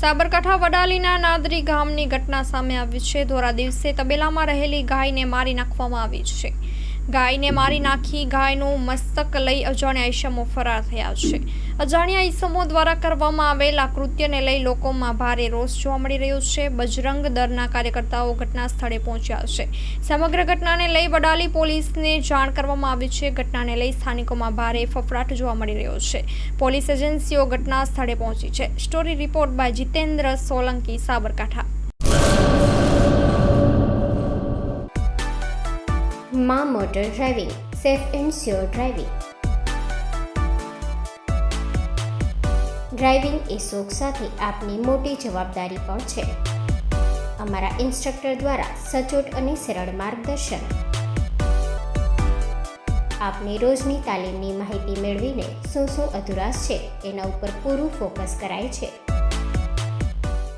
સાબરકાંઠા વડાલીના નાદરી ગામની ઘટના સામે આવી છે। ધોરા દિવસે તબેલામાં રહેલી ગાયને મારી નાખવામાં આવી છે। ગાયને મારી નાખી ગાયનું મસ્તક લઈ અજાણ્યા ઈસમો ફરાર થયા છે। અજાણ્યા ઈસમો દ્વારા કરવામાં આવેલ આ કૃત્યને લઈ લોકોમાં ભારે રોષ જોવા મળી રહ્યો છે। બજરંગ દળના કાર્યકર્તાઓ ઘટના સ્થળે પહોંચ્યા છે। સમગ્ર ઘટનાને લઈ વડાલી પોલીસને જાણ કરવામાં આવી છે। ઘટનાને લઈ સ્થાનિકોમાં ભારે ફફડાટ જોવા મળી રહ્યો છે। પોલીસ એજન્સીઓ ઘટના સ્થળે પહોંચી છે। Story report by Jitendra Solanki, Sabarkantha. માં motor driving, safe and sure driving. Driving એ શોખ સાથે આપની મોટી જવાબદારી પણ છે। અમારા ઇન્સ્ટ્રક્ટર દ્વારા સચોટ અને સરળ માર્ગદર્શન। આપની રોજની તાલીમની માહિતી મેળવીને શું અધુરાશ છે એના ઉપર પૂરું ફોકસ કરાય છે।